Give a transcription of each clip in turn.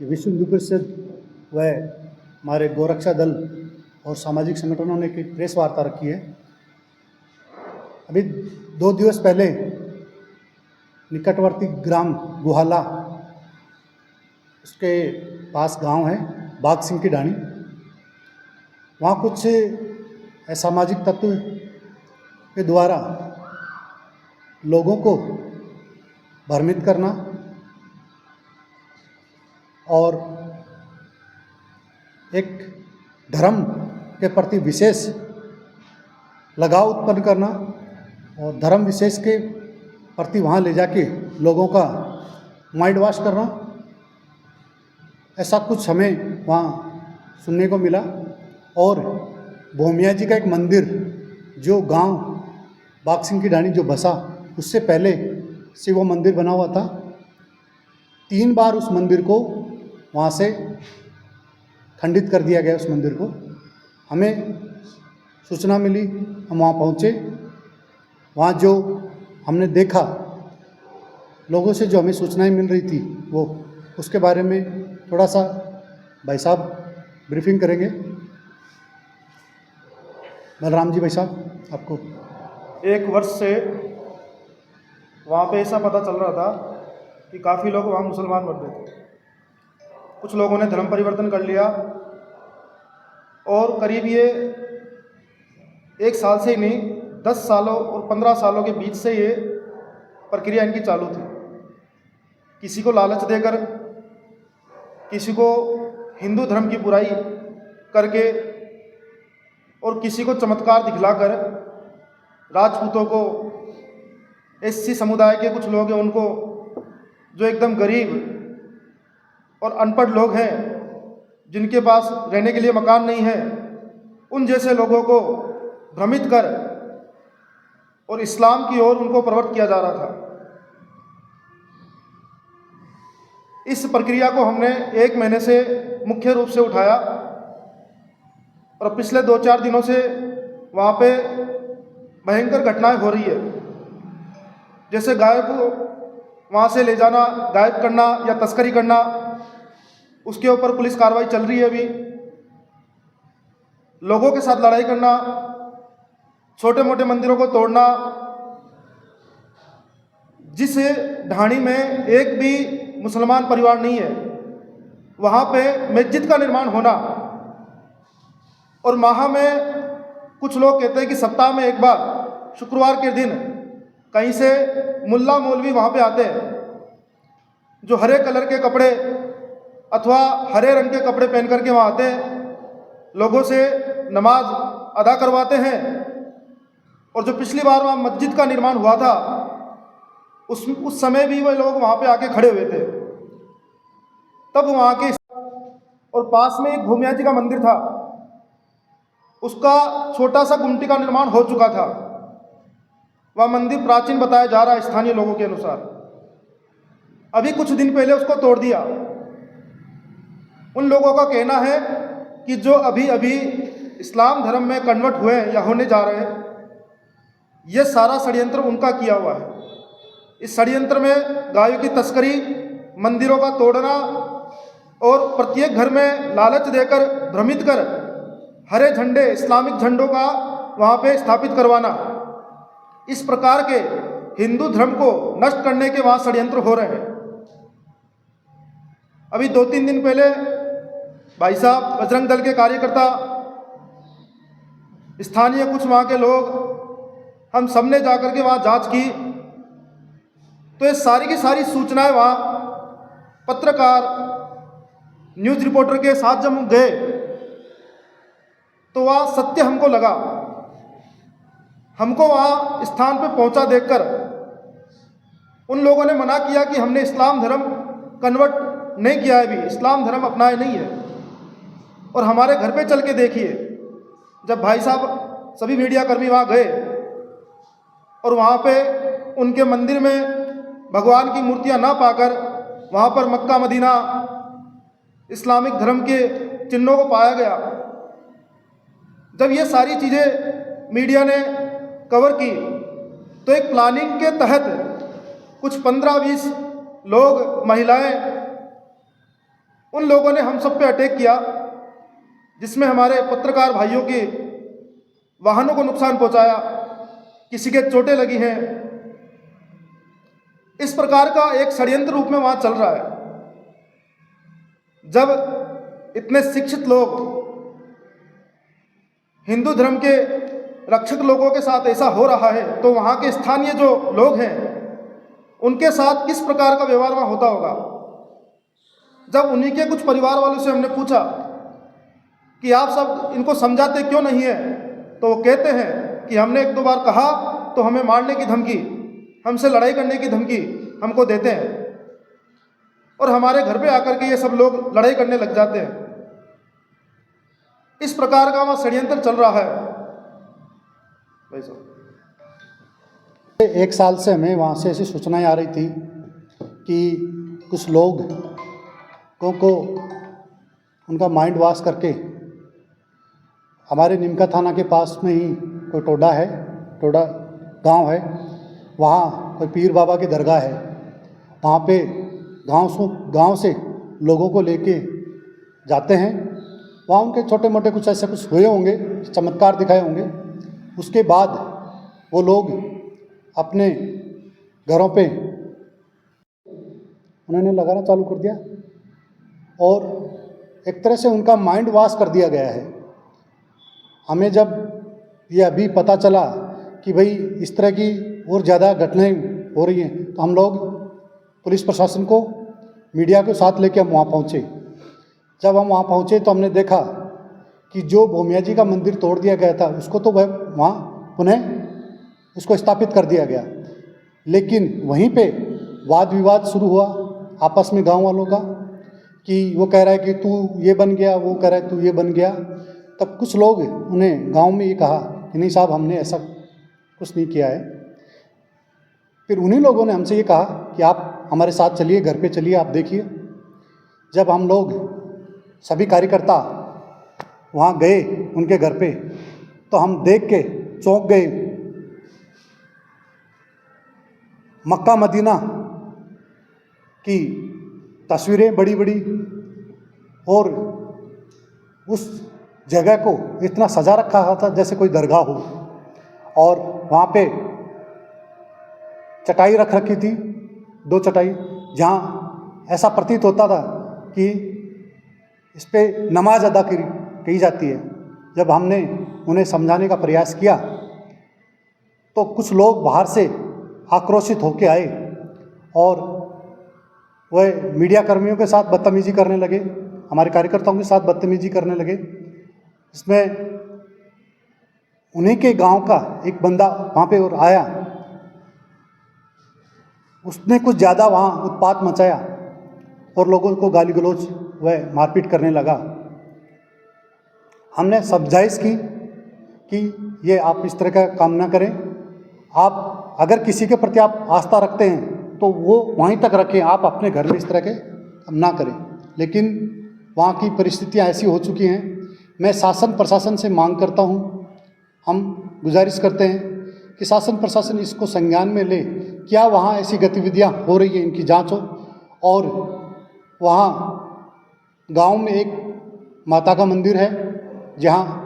कि विश्व हिंदू परिषद व हमारे गोरक्षा दल और सामाजिक संगठनों ने एक प्रेस वार्ता रखी है। अभी 2 दिवस पहले निकटवर्ती ग्राम गुहाला, उसके पास गांव है बाघ सिंह की ढाणी, वहाँ कुछ असामाजिक तत्व के द्वारा लोगों को भ्रमित करना और एक धर्म के प्रति विशेष लगाव उत्पन्न करना और धर्म विशेष के प्रति वहाँ ले जाके लोगों का माइंड वॉश करना, ऐसा कुछ हमें वहाँ सुनने को मिला। और भोमिया जी का एक मंदिर जो गांव बाघ सिंह की ढाणी जो बसा, उससे पहले से वो मंदिर बना हुआ था। 3 बार उस मंदिर को वहाँ से खंडित कर दिया गया। उस मंदिर को हमें सूचना मिली, हम वहाँ पहुँचे। वहाँ जो हमने देखा, लोगों से जो हमें सूचनाएं मिल रही थी, वो उसके बारे में थोड़ा सा भाई साहब ब्रीफिंग करेंगे। बलराम जी भाई साहब, आपको 1 वर्ष से वहाँ पे ऐसा पता चल रहा था कि काफ़ी लोग वहाँ मुसलमान बन रहे थे। कुछ लोगों ने धर्म परिवर्तन कर लिया और करीब ये 1 साल से ही नहीं, 10 सालों और 15 सालों के बीच से ये प्रक्रिया इनकी चालू थी। किसी को लालच देकर, किसी को हिंदू धर्म की बुराई करके और किसी को चमत्कार दिखलाकर राजपूतों को, एससी समुदाय के कुछ लोग हैं उनको, जो एकदम गरीब और अनपढ़ लोग हैं जिनके पास रहने के लिए मकान नहीं है, उन जैसे लोगों को भ्रमित कर और इस्लाम की ओर उनको प्रवृत्त किया जा रहा था। इस प्रक्रिया को हमने 1 महीने से मुख्य रूप से उठाया और पिछले 2-4 दिनों से वहाँ पे भयंकर घटनाएं हो रही है। जैसे गाय को वहाँ से ले जाना, गायब करना या तस्करी करना, उसके ऊपर पुलिस कार्रवाई चल रही है। अभी लोगों के साथ लड़ाई करना, छोटे मोटे मंदिरों को तोड़ना, जिस ढाणी में एक भी मुसलमान परिवार नहीं है वहाँ पे मस्जिद का निर्माण होना, और माह में कुछ लोग कहते हैं कि सप्ताह में 1 बार शुक्रवार के दिन कहीं से मुल्ला मौलवी वहाँ पे आते हैं, जो हरे कलर के कपड़े अथवा हरे रंग के कपड़े पहन करके वहाँ आते हैं, लोगों से नमाज अदा करवाते हैं। और जो पिछली बार वहाँ मस्जिद का निर्माण हुआ था, उस समय भी वह लोग वहाँ पे आके खड़े हुए थे। तब वहाँ के और पास में एक भोमिया जी का मंदिर था, उसका छोटा सा गुमटी का निर्माण हो चुका था। वह मंदिर प्राचीन बताया जा रहा है स्थानीय लोगों के अनुसार। अभी कुछ दिन पहले उसको तोड़ दिया। उन लोगों का कहना है कि जो अभी अभी इस्लाम धर्म में कन्वर्ट हुए या होने जा रहे हैं, यह सारा षड्यंत्र उनका किया हुआ है। इस षड्यंत्र में गायों की तस्करी, मंदिरों का तोड़ना और प्रत्येक घर में लालच देकर भ्रमित कर हरे झंडे, इस्लामिक झंडों का वहाँ पे स्थापित करवाना, इस प्रकार के हिंदू धर्म को नष्ट करने के वहाँ षड्यंत्र हो रहे हैं। अभी 2-3 दिन पहले भाई साहब, बजरंग दल के कार्यकर्ता, स्थानीय कुछ वहाँ के लोग, हम सबने जाकर के वहाँ जांच की, तो ये सारी की सारी सूचनाएं वहाँ पत्रकार, न्यूज़ रिपोर्टर के साथ जब हम गए तो वहाँ सत्य हमको लगा। हमको वहाँ स्थान पे पहुँचा देखकर उन लोगों ने मना किया कि हमने इस्लाम धर्म कन्वर्ट नहीं किया है, अभी इस्लाम धर्म अपनाया नहीं है। और हमारे घर पे चल के देखिए, जब भाई साहब सभी मीडिया कर्मी वहाँ गए और वहाँ पे उनके मंदिर में भगवान की मूर्तियाँ ना पाकर वहाँ पर मक्का मदीना इस्लामिक धर्म के चिन्हों को पाया गया। जब ये सारी चीज़ें मीडिया ने कवर की तो एक प्लानिंग के तहत कुछ 15-20 लोग, महिलाएं उन लोगों ने हम सब पे अटैक किया, जिसमें हमारे पत्रकार भाइयों के वाहनों को नुकसान पहुंचाया, किसी के चोटें लगी हैं। इस प्रकार का एक षड्यंत्र रूप में वहां चल रहा है। जब इतने शिक्षित लोग, हिंदू धर्म के रक्षक लोगों के साथ ऐसा हो रहा है, तो वहाँ के स्थानीय जो लोग हैं उनके साथ किस प्रकार का व्यवहार वहाँ होता होगा। जब उन्हीं के कुछ परिवार वालों से हमने पूछा कि आप सब इनको समझाते क्यों नहीं है, तो वो कहते हैं कि हमने 1-2 बार कहा तो हमें मारने की धमकी, हमसे लड़ाई करने की धमकी हमको देते हैं और हमारे घर पे आकर के ये सब लोग लड़ाई करने लग जाते हैं। इस प्रकार का वहाँ षड्यंत्र चल रहा है भाई साहब। 1 साल से हमें वहाँ से ऐसी सूचनाएं आ रही थी कि कुछ लोग को उनका माइंड वॉश करके हमारे निमका थाना के पास में ही कोई टोडा गांव है, वहाँ कोई पीर बाबा की दरगाह है। वहाँ पे गांव से लोगों को लेके जाते हैं। वहाँ उनके छोटे मोटे कुछ हुए होंगे, चमत्कार दिखाए होंगे। उसके बाद वो लोग अपने घरों पे उन्होंने लगाना चालू कर दिया और एक तरह से उनका माइंड वॉश कर दिया गया है। हमें जब ये अभी पता चला कि भाई इस तरह की और ज़्यादा घटनाएं हो रही हैं, तो हम लोग पुलिस प्रशासन को, मीडिया के साथ लेके हम वहाँ पहुँचे। जब हम वहाँ पहुँचे तो हमने देखा कि जो भोमिया जी का मंदिर तोड़ दिया गया था उसको तो वह वहाँ पुनः उसको स्थापित कर दिया गया, लेकिन वहीं पे वाद विवाद शुरू हुआ आपस में गांव वालों का कि वो कह रहा है कि तू ये बन गया, वो कह रहा है तू ये बन गया। तब कुछ लोग उन्हें गांव में ये कहा कि नहीं साहब, हमने ऐसा कुछ नहीं किया है। फिर उन्हीं लोगों ने हमसे ये कहा कि आप हमारे साथ चलिए, घर पे चलिए, आप देखिए। जब हम लोग सभी कार्यकर्ता वहाँ गए उनके घर पे, तो हम देख के चौंक गए। मक्का मदीना की तस्वीरें बड़ी बड़ी और उस जगह को इतना सजा रखा था जैसे कोई दरगाह हो, और वहाँ पे चटाई रख रखी थी, 2 चटाई, जहाँ ऐसा प्रतीत होता था कि इस पे नमाज अदा की जाती है। जब हमने उन्हें समझाने का प्रयास किया तो कुछ लोग बाहर से आक्रोशित होकर आए और वह मीडिया कर्मियों के साथ बदतमीजी करने लगे, हमारे कार्यकर्ताओं के साथ बदतमीजी करने लगे। इसमें उन्हीं के गांव का एक बंदा वहाँ पे और आया, उसने कुछ ज़्यादा वहाँ उत्पात मचाया और लोगों को गाली गलौज व मारपीट करने लगा। हमने समझाइश की कि ये आप इस तरह का काम ना करें। आप अगर किसी के प्रति आप आस्था रखते हैं तो वो वहीं तक रखें, आप अपने घर में इस तरह के काम ना करें। लेकिन वहाँ की परिस्थितियाँ ऐसी हो चुकी हैं। मैं शासन प्रशासन से मांग करता हूँ, हम गुजारिश करते हैं कि शासन प्रशासन इसको संज्ञान में ले। क्या वहाँ ऐसी गतिविधियाँ हो रही हैं, इनकी जांच हो। और वहाँ गांव में एक माता का मंदिर है, जहाँ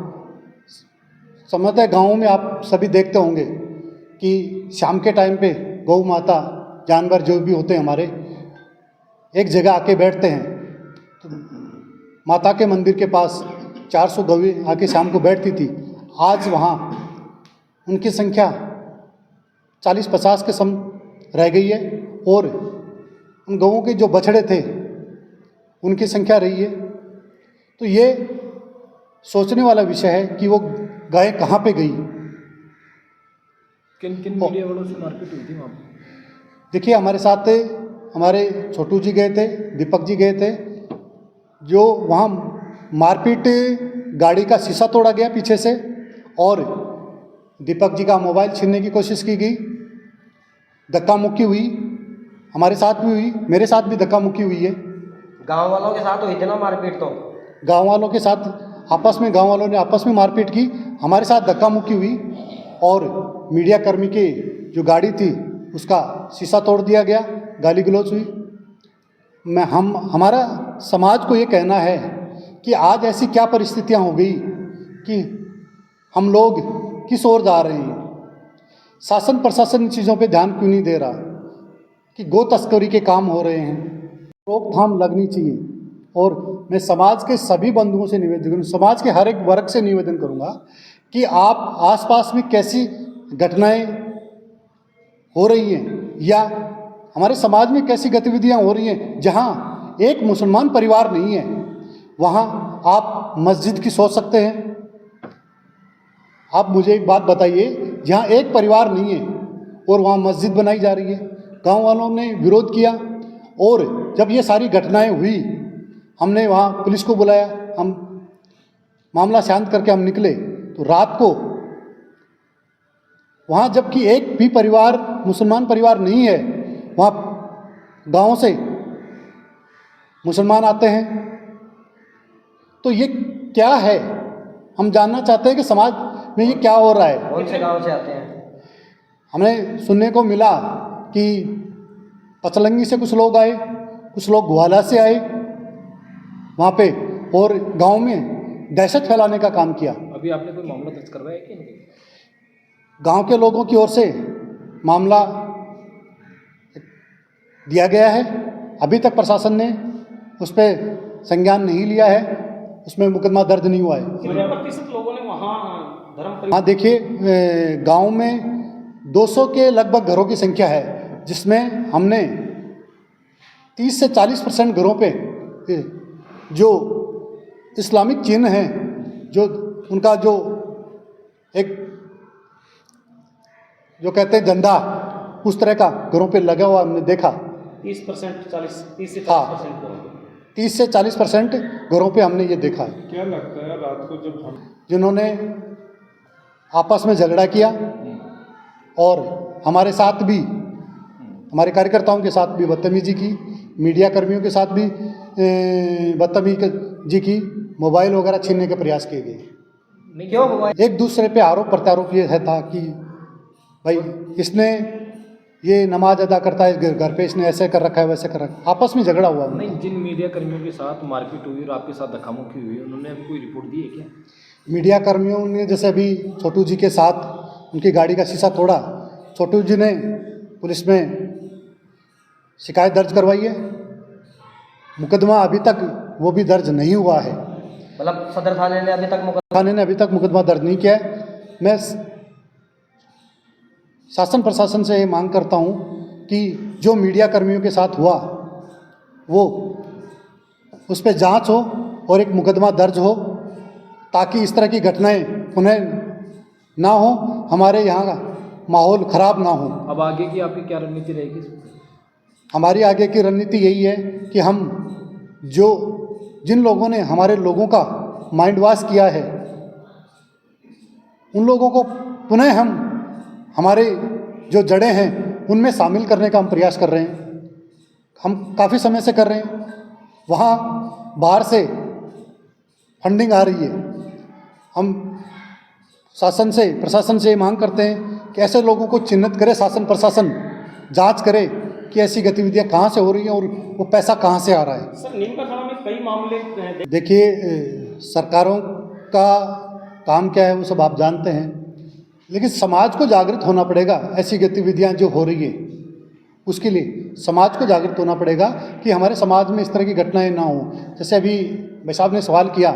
समझते गाँव में आप सभी देखते होंगे कि शाम के टाइम पे गौ माता, जानवर जो भी होते हैं हमारे, एक जगह आके बैठते हैं। तो माता के मंदिर के पास 400 गौएं आके शाम को बैठती थी। आज वहाँ उनकी संख्या 40-50 के सम रह गई है, और उन गौओं के जो बछड़े थे उनकी संख्या रही है। तो ये सोचने वाला विषय है कि वो गाय कहाँ पे गई। किन किन मीडिया वालों से मारपीट हुई थी वहाँ पर? देखिए, हमारे साथ हमारे छोटू जी गए थे, दीपक जी गए थे। जो वहाँ मारपीट, गाड़ी का शीशा तोड़ा गया पीछे से, और दीपक जी का मोबाइल छीनने की कोशिश की गई, धक्का मुक्की हुई, हमारे साथ भी हुई, मेरे साथ भी धक्का मुक्की हुई है। गांव वालों के साथ हुई थी ना मारपीट? तो गांव वालों के साथ आपस में, गांव वालों ने आपस में मारपीट की, हमारे साथ धक्का मुक्की हुई, और मीडिया कर्मी की जो गाड़ी थी उसका शीशा तोड़ दिया गया, गाली गलौज हुई। हमारा समाज को ये कहना है कि आज ऐसी क्या परिस्थितियां हो गई कि हम लोग किस ओर जा रहे हैं। शासन प्रशासन इन चीज़ों पे ध्यान क्यों नहीं दे रहा कि गो तस्करी के काम हो रहे हैं। रोकथाम लगनी चाहिए। और मैं समाज के सभी बंधुओं से निवेदन करूँ, समाज के हर एक वर्ग से निवेदन करूँगा कि आप आसपास में कैसी घटनाएं हो रही हैं या हमारे समाज में कैसी गतिविधियां हो रही हैं जहां एक मुसलमान परिवार नहीं है, वहां आप मस्जिद की सोच सकते हैं। आप मुझे एक बात बताइए, जहां एक परिवार नहीं है और वहां मस्जिद बनाई जा रही है। गांव वालों ने विरोध किया और जब ये सारी घटनाएं हुई हमने वहाँ पुलिस को बुलाया, हम मामला शांत करके हम निकले। तो रात को वहाँ जबकि एक भी परिवार मुसलमान परिवार नहीं है, वहाँ गाँव से मुसलमान आते हैं। तो ये क्या है, हम जानना चाहते हैं कि समाज में ये क्या हो रहा है। कौन से गांव से आते हैं? हमें सुनने को मिला कि पचलंगी से कुछ लोग आए, कुछ लोग ग्वाला से आए वहाँ पे और गांव में दहशत फैलाने का काम किया। अभी आपने कोई मामला दर्ज करवाया कि नहीं? गांव के लोगों की ओर से मामला दिया गया है। अभी तक प्रशासन ने उस पर संज्ञान नहीं लिया है, उसमें मुकदमा दर्ज नहीं हुआ है। कितने प्रतिशत लोगों ने वहाँ धर्म हाँ देखिए, गांव में 200 के लगभग घरों की संख्या है, जिसमें हमने 30 से 40% घरों पे जो इस्लामिक चिन्ह हैं, जो उनका जो एक जो कहते हैं झंडा, उस तरह का घरों पे लगा हुआ हमने देखा। 30% 30 से 40% हाँ, 30 से 40% घरों पे हमने ये देखा है। क्या लगता है रात को जब हम जिन्होंने आपस में झगड़ा किया और हमारे साथ भी, हमारे कार्यकर्ताओं के साथ भी बदतमीजी की, मीडिया कर्मियों के साथ भी बदतमीजी की, मोबाइल वगैरह छीनने के प्रयास किए गए। क्यों हुआ? एक दूसरे पे आरोप प्रत्यारोप ये है था कि भाई इसने ये नमाज अदा करता है घर पे, इसने ऐसे कर रखा है वैसे कर रखा है, आपस में झगड़ा हुआ। नहीं, जिन मीडिया कर्मियों के साथ मारपीट हुई और आपके साथ धक्कामुक्की हुई, उन्होंने अभी कोई रिपोर्ट दी है क्या? मीडिया कर्मियों ने जैसे अभी छोटू जी के साथ उनकी गाड़ी का शीशा तोड़ा, छोटू जी ने पुलिस में शिकायत दर्ज करवाई है। मुकदमा अभी तक वो भी दर्ज नहीं हुआ है, मतलब सदर थाने ने अभी तक थाने ने अभी तक मुकदमा दर्ज नहीं किया है। मैं शासन प्रशासन से ये मांग करता हूँ कि जो मीडिया कर्मियों के साथ हुआ वो उस पर जांच हो और एक मुकदमा दर्ज हो, ताकि इस तरह की घटनाएं पुनः ना हो, हमारे यहाँ का माहौल ख़राब ना हो। अब आगे की आपकी क्या रणनीति रहेगी इसमें? हमारी आगे की रणनीति यही है कि हम जिन लोगों ने हमारे लोगों का माइंड वॉश किया है, उन लोगों को पुनः हम हमारे जो जड़ें हैं उनमें शामिल करने का हम प्रयास कर रहे हैं। हम काफ़ी समय से कर रहे हैं। वहाँ बाहर से फंडिंग आ रही है। हम शासन से प्रशासन से मांग करते हैं कि ऐसे लोगों को चिन्हित करे शासन प्रशासन, जांच करे कि ऐसी गतिविधियां कहाँ से हो रही हैं और वो पैसा कहाँ से आ रहा है। सर, नीम का थाना में कई मामले देखिए, सरकारों का काम क्या है वो सब आप जानते हैं, लेकिन समाज को जागृत होना पड़ेगा। ऐसी गतिविधियां जो हो रही है उसके लिए समाज को जागृत होना पड़ेगा कि हमारे समाज में इस तरह की घटनाएं ना हो। जैसे अभी भाई साहब ने सवाल किया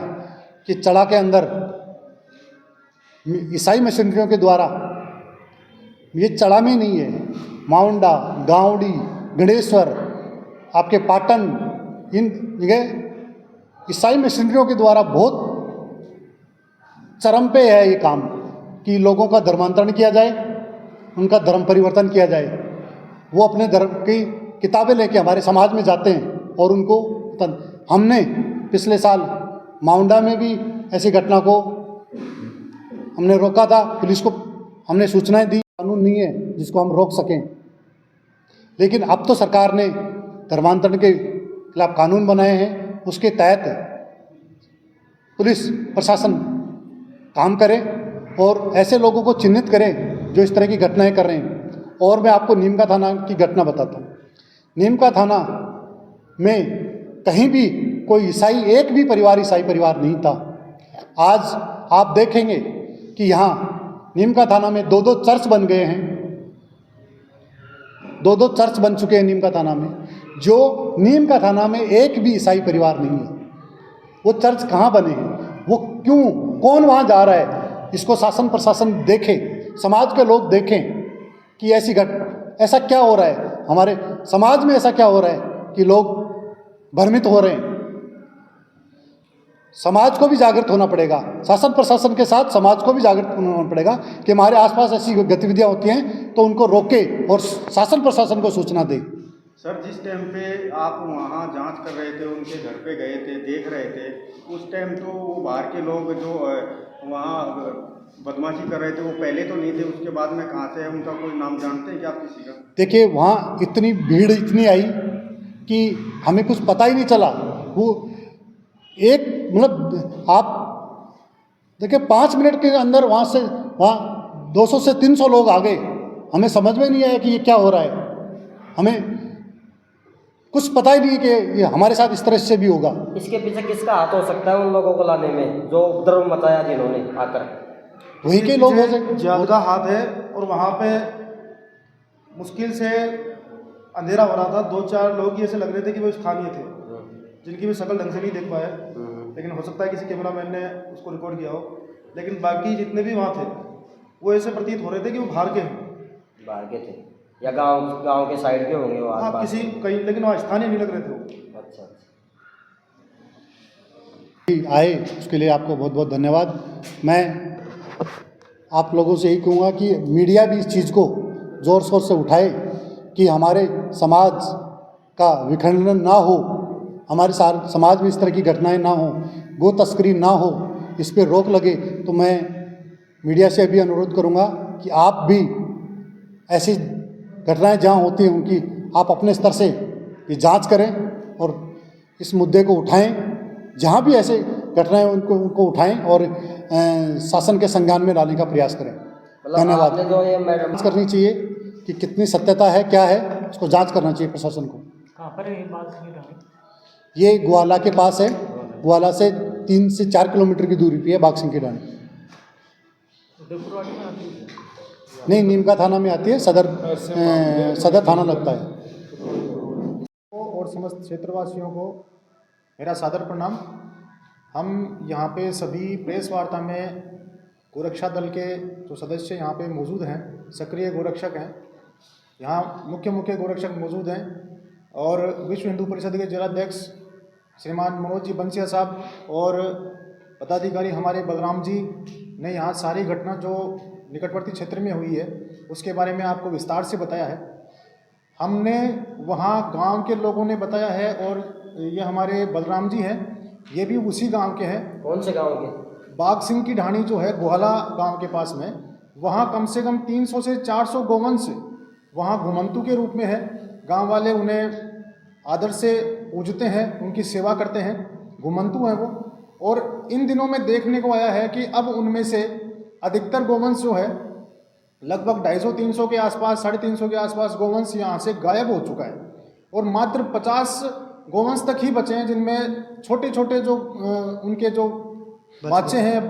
कि चड़ा के अंदर ईसाई मिशनरियों के द्वारा, ये चड़ा में नहीं है, माउंडा, गांवड़ी, गणेश्वर, आपके पाटन, इन जगह ईसाई मिशनरियों के द्वारा बहुत चरम पे है ये काम कि लोगों का धर्मांतरण किया जाए, उनका धर्म परिवर्तन किया जाए। वो अपने धर्म की किताबें लेके हमारे समाज में जाते हैं और उनको हमने पिछले साल माउंडा में भी ऐसी घटना को हमने रोका था। पुलिस को हमने सूचनाएं दी, कानून नहीं है जिसको हम रोक सकें, लेकिन अब तो सरकार ने धर्मांतरण के खिलाफ कानून बनाए हैं, उसके तहत पुलिस प्रशासन काम करे और ऐसे लोगों को चिन्हित करें जो इस तरह की घटनाएं कर रहे हैं। और मैं आपको नीम का थाना की घटना बताता हूँ। नीम का थाना में कहीं भी कोई ईसाई, एक भी परिवार ईसाई परिवार नहीं था। आज आप देखेंगे कि यहाँ नीमका थाना में 2-2 चर्च बन गए हैं, 2-2 चर्च बन चुके हैं नीमका थाना में, जो नीमका थाना में एक भी ईसाई परिवार नहीं है। वो चर्च कहाँ बने हैं, वो क्यों, कौन वहाँ जा रहा है, इसको शासन प्रशासन देखे, समाज के लोग देखें कि ऐसा क्या हो रहा है, हमारे समाज में ऐसा क्या हो रहा है कि लोग भ्रमित हो रहे हैं। समाज को भी जागृत होना पड़ेगा, शासन प्रशासन के साथ समाज को भी जागृत होना पड़ेगा कि हमारे आसपास ऐसी गतिविधियां होती हैं तो उनको रोके और शासन प्रशासन को सूचना दे। सर, जिस टाइम पे आप वहाँ जांच कर रहे थे, उनके घर पे गए थे, देख रहे थे, उस टाइम तो वो बाहर के लोग जो वहाँ बदमाशी कर रहे थे वो पहले तो नहीं थे, उसके बाद में कहाँ से है, उनका कोई नाम जानते हैं क्या आप किसी का? देखिए, वहाँ इतनी भीड़ इतनी आई कि हमें कुछ पता ही नहीं चला। वो एक मतलब आप देखिए 5 मिनट के अंदर वहाँ 200 से 300 लोग आ गए। हमें समझ में नहीं आया कि ये क्या हो रहा है, हमें कुछ पता ही नहीं कि ये हमारे साथ इस तरह से भी होगा। इसके पीछे किसका हाथ हो सकता है उन लोगों को लाने में जो उपद्रव मचाया जिन्होंने आकर? वही के लोग हो सकते, ज्यादा हाथ है। और वहाँ पे मुश्किल से अंधेरा हो रहा था, 2-4 लोग ही ऐसे लग रहे थे कि वो स्थानीय थे, जिनकी भी शक्ल ढंग से नहीं देख पाया, लेकिन हो सकता है किसी कैमरामैन ने उसको रिकॉर्ड किया हो। लेकिन बाकी जितने भी वहाँ थे वो ऐसे प्रतीत हो रहे थे कि वो बाहर के हैं, बाहर के थे या गांव के साइड के होंगे वो हाँ आसपास? किसी कहीं, लेकिन वहाँ स्थानीय नहीं लग रहे थे वो। अच्छा। आए उसके लिए आपको बहुत बहुत धन्यवाद। मैं आप लोगों से यही कहूँगा कि मीडिया भी इस चीज़ को ज़ोर शोर से उठाए कि हमारे समाज का विखंडन ना हो, हमारे समाज में इस तरह की घटनाएं ना हो, गो तस्करी ना हो, इस पर रोक लगे। तो मैं मीडिया से भी अनुरोध करूँगा कि आप भी ऐसी घटनाएं जहाँ होती हैं उनकी आप अपने स्तर से ये जांच करें और इस मुद्दे को उठाएं। जहाँ भी ऐसे घटनाएं उनको उठाएं और शासन के संज्ञान में लाने का प्रयास करें। धन्यवाद। जो ये मैडम जांच करनी चाहिए कि कितनी सत्यता है, क्या है, उसको जांच करना चाहिए प्रशासन को। कहाँ पर है ये बात? ये ग्वाला के पास है, ग्वाला से 3 से 4 किलोमीटर की दूरी पे है बागसिंह की ढाणी। नहीं, नीमका थाना में आती है, सदर थाना लगता है। और समस्त क्षेत्रवासियों को मेरा सादर प्रणाम। हम यहाँ पे सभी प्रेस वार्ता में गोरक्षा दल के जो सदस्य यहाँ पे मौजूद हैं, सक्रिय गोरक्षक हैं, यहाँ मुख्य गोरक्षक मौजूद हैं और विश्व हिंदू परिषद के जिलाध्यक्ष श्रीमान मनोज जी बंसिया साहब और पदाधिकारी हमारे बलराम जी ने यहाँ सारी घटना जो निकटवर्ती क्षेत्र में हुई है उसके बारे में आपको विस्तार से बताया है। हमने वहाँ गांव के लोगों ने बताया है और ये हमारे बलराम जी हैं, ये भी उसी गांव के हैं। कौन से गांव के? बागसिंह की ढाणी जो है गोहाला गांव के पास में, वहाँ कम से कम 300 से 400 गोवंश वहाँ घुमंतु के रूप में है। गांव वाले उन्हें आदर से पूजते हैं, उनकी सेवा करते हैं, घुमंतु हैं वो। और इन दिनों में देखने को आया है कि अब उनमें से अधिकतर गोवंश जो है लगभग 250-300 के आसपास, 350 के आसपास गोवंश यहाँ से गायब हो चुका है और मात्र 50 गोवंश तक ही बचे हैं, जिनमें छोटे छोटे जो उनके जो बच्चे हैं,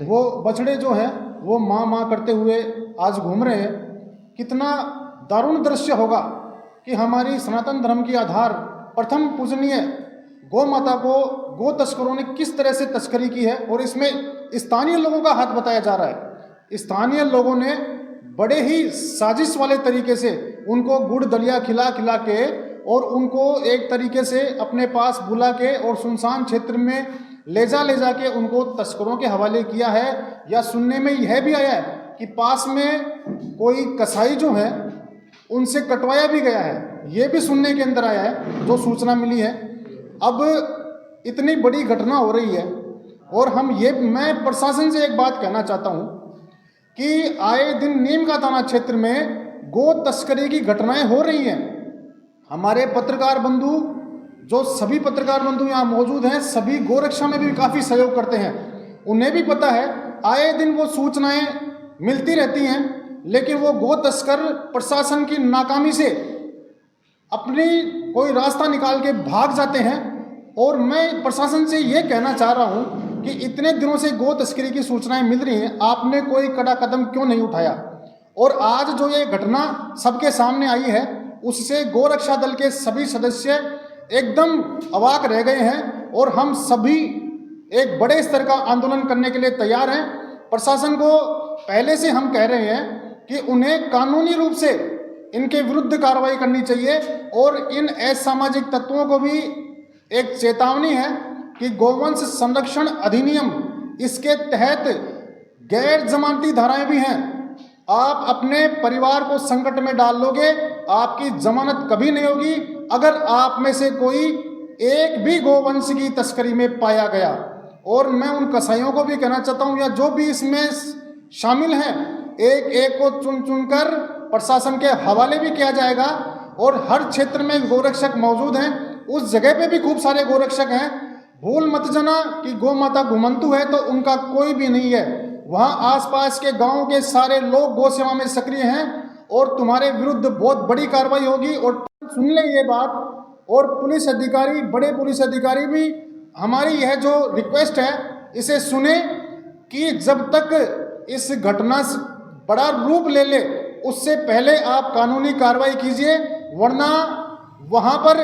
वो बछड़े जो हैं वो माँ करते हुए आज घूम रहे हैं। कितना दारुण दृश्य होगा कि हमारी सनातन धर्म की आधार प्रथम पूजनीय गौ माता को गो तस्करों ने किस तरह से तस्करी की है और इसमें स्थानीय लोगों का हाथ बताया जा रहा है। स्थानीय लोगों ने बड़े ही साजिश वाले तरीके से उनको गुड़ दलिया खिला के और उनको एक तरीके से अपने पास बुला के और सुनसान क्षेत्र में ले जा के उनको तस्करों के हवाले किया है। या सुनने में यह भी आया है कि पास में कोई कसाई जो है उनसे कटवाया भी गया है, ये भी सुनने के अंदर आया है, जो सूचना मिली है। अब इतनी बड़ी घटना हो रही है और मैं प्रशासन से एक बात कहना चाहता हूँ कि आए दिन नीमका थाना क्षेत्र में गो तस्करी की घटनाएं हो रही हैं। हमारे पत्रकार बंधु, जो सभी पत्रकार बंधु यहाँ मौजूद हैं, सभी गोरक्षा में भी काफ़ी सहयोग करते हैं, उन्हें भी पता है आए दिन वो सूचनाएं मिलती रहती हैं, लेकिन वो गो तस्कर प्रशासन की नाकामी से अपनी कोई रास्ता निकाल के भाग जाते हैं। और मैं प्रशासन से ये कहना चाह रहा हूँ कि इतने दिनों से गो तस्करी की सूचनाएं मिल रही हैं, आपने कोई कड़ा कदम क्यों नहीं उठाया? और आज जो ये घटना सबके सामने आई है, उससे गोरक्षा दल के सभी सदस्य एकदम अवाक रह गए हैं और हम सभी एक बड़े स्तर का आंदोलन करने के लिए तैयार हैं। प्रशासन को पहले से हम कह रहे हैं कि उन्हें कानूनी रूप से इनके विरुद्ध कार्रवाई करनी चाहिए और इन असामाजिक तत्वों को भी एक चेतावनी है कि गोवंश संरक्षण अधिनियम, इसके तहत गैर जमानती धाराएं भी हैं। आप अपने परिवार को संकट में डाल लोगे, आपकी जमानत कभी नहीं होगी अगर आप में से कोई एक भी गोवंश की तस्करी में पाया गया। और मैं उन कसाईयों को भी कहना चाहता हूं, या जो भी इसमें शामिल हैं, एक एक को चुन चुनकर प्रशासन के हवाले भी किया जाएगा। और हर क्षेत्र में गोरक्षक मौजूद हैं, उस जगह पे भी खूब सारे गोरक्षक हैं। भूल मत जाना कि गौ माता घुमंतु है तो उनका कोई भी नहीं है। वहाँ आसपास के गांव के सारे लोग गौ सेवा में सक्रिय हैं और तुम्हारे विरुद्ध बहुत बड़ी कार्रवाई होगी। और सुन ले ये बात, और पुलिस अधिकारी, बड़े पुलिस अधिकारी भी हमारी यह जो रिक्वेस्ट है इसे सुने कि जब तक इस घटना बड़ा रूप ले ले उससे पहले आप कानूनी कार्रवाई कीजिए, वरना वहाँ पर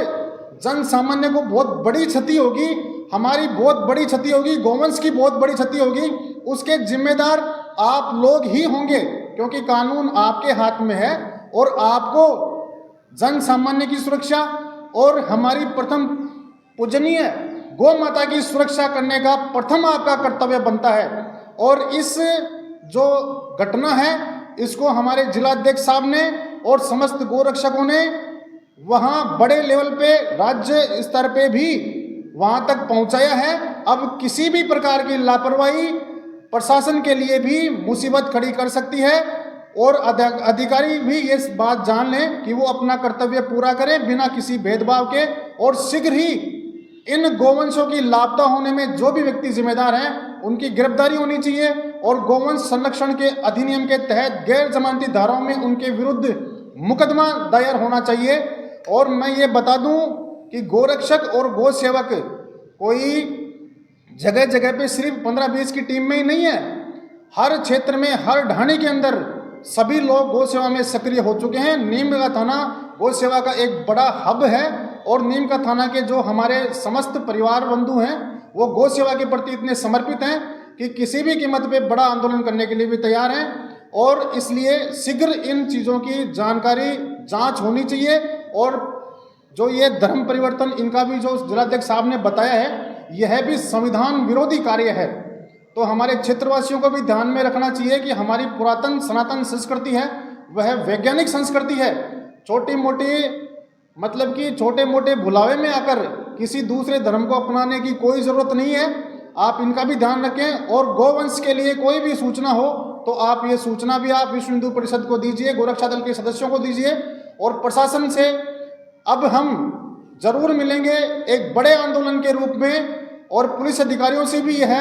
जन सामान्य को बहुत बड़ी क्षति होगी, हमारी बहुत बड़ी क्षति होगी, गोवंश की बहुत बड़ी क्षति होगी। उसके जिम्मेदार आप लोग ही होंगे, क्योंकि कानून आपके हाथ में है और आपको जन सामान्य की सुरक्षा और हमारी प्रथम पूजनीय गौ माता की सुरक्षा करने का प्रथम आपका कर्तव्य बनता है। और इस जो घटना है इसको हमारे जिलाध्यक्ष साहब ने और समस्त गोरक्षकों ने वहाँ बड़े लेवल पे, राज्य स्तर पे भी वहाँ तक पहुँचाया है। अब किसी भी प्रकार की लापरवाही प्रशासन के लिए भी मुसीबत खड़ी कर सकती है और अधिकारी भी ये बात जान लें कि वो अपना कर्तव्य पूरा करें बिना किसी भेदभाव के। और शीघ्र ही इन गोवंशों की लापता होने में जो भी व्यक्ति जिम्मेदार हैं उनकी गिरफ्तारी होनी चाहिए और गोवंश संरक्षण के अधिनियम के तहत गैर जमानती धाराओं में उनके विरुद्ध मुकदमा दायर होना चाहिए। और मैं ये बता दूं कि गोरक्षक और गो सेवक कोई जगह जगह पे सिर्फ 15-20 की टीम में ही नहीं है, हर क्षेत्र में, हर ढाणी के अंदर सभी लोग गौ सेवा में सक्रिय हो चुके हैं। नीम का थाना गौ सेवा का एक बड़ा हब है और नीम का थाना के जो हमारे समस्त परिवार बंधु हैं वो गौ सेवा के प्रति इतने समर्पित हैं कि किसी भी कीमत पे बड़ा आंदोलन करने के लिए भी तैयार हैं। और इसलिए शीघ्र इन चीज़ों की जानकारी, जांच होनी चाहिए। और जो ये धर्म परिवर्तन इनका भी जो जिलाध्यक्ष साहब ने बताया है, यह भी संविधान विरोधी कार्य है। तो हमारे क्षेत्रवासियों को भी ध्यान में रखना चाहिए कि हमारी पुरातन सनातन संस्कृति है वह वैज्ञानिक संस्कृति है। छोटी मोटी मतलब कि छोटे मोटे भुलावे में आकर किसी दूसरे धर्म को अपनाने की कोई ज़रूरत नहीं है। आप इनका भी ध्यान रखें। और गोवंश के लिए कोई भी सूचना हो तो आप ये सूचना भी आप विश्व हिंदू परिषद को दीजिए, गोरक्षा दल के सदस्यों को दीजिए। और प्रशासन से अब हम जरूर मिलेंगे एक बड़े आंदोलन के रूप में। और पुलिस अधिकारियों से भी यह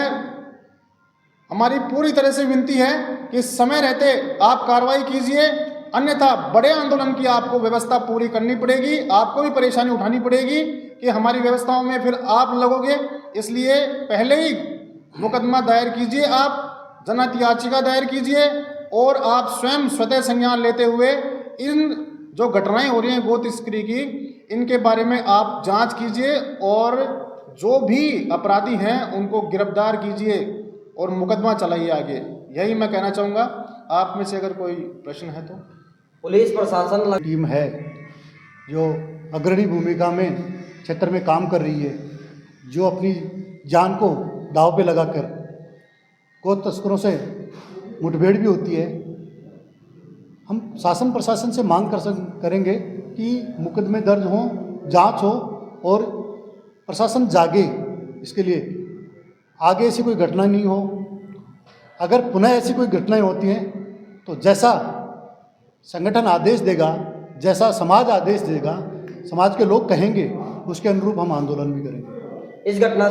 हमारी पूरी तरह से विनती है कि समय रहते आप कार्रवाई कीजिए, अन्यथा बड़े आंदोलन की आपको व्यवस्था पूरी करनी पड़ेगी। आपको भी परेशानी उठानी पड़ेगी कि हमारी व्यवस्थाओं में फिर आप लगोगे। इसलिए पहले ही मुकदमा दायर कीजिए, आप जनहित याचिका दायर कीजिए और आप स्वयं स्वतः संज्ञान लेते हुए इन जो घटनाएं हो रही हैं गो तस्करी की, इनके बारे में आप जांच कीजिए और जो भी अपराधी हैं उनको गिरफ्तार कीजिए और मुकदमा चलाइए आगे। यही मैं कहना चाहूँगा। आप में से अगर कोई प्रश्न है तो। पुलिस प्रशासन टीम है जो अग्रणी भूमिका में क्षेत्र में काम कर रही है, जो अपनी जान को दांव पे लगाकर गो तस्करों से मुठभेड़ भी होती है। हम शासन प्रशासन से मांग करेंगे कि मुकदमे दर्ज हों, जांच हो और प्रशासन जागे इसके लिए, आगे ऐसी कोई घटना नहीं हो। अगर पुनः ऐसी कोई घटनाएं होती हैं तो जैसा संगठन आदेश देगा, जैसा समाज आदेश देगा, समाज के लोग कहेंगे, उसके अनुरूप हम आंदोलन भी करेंगे। इस घटना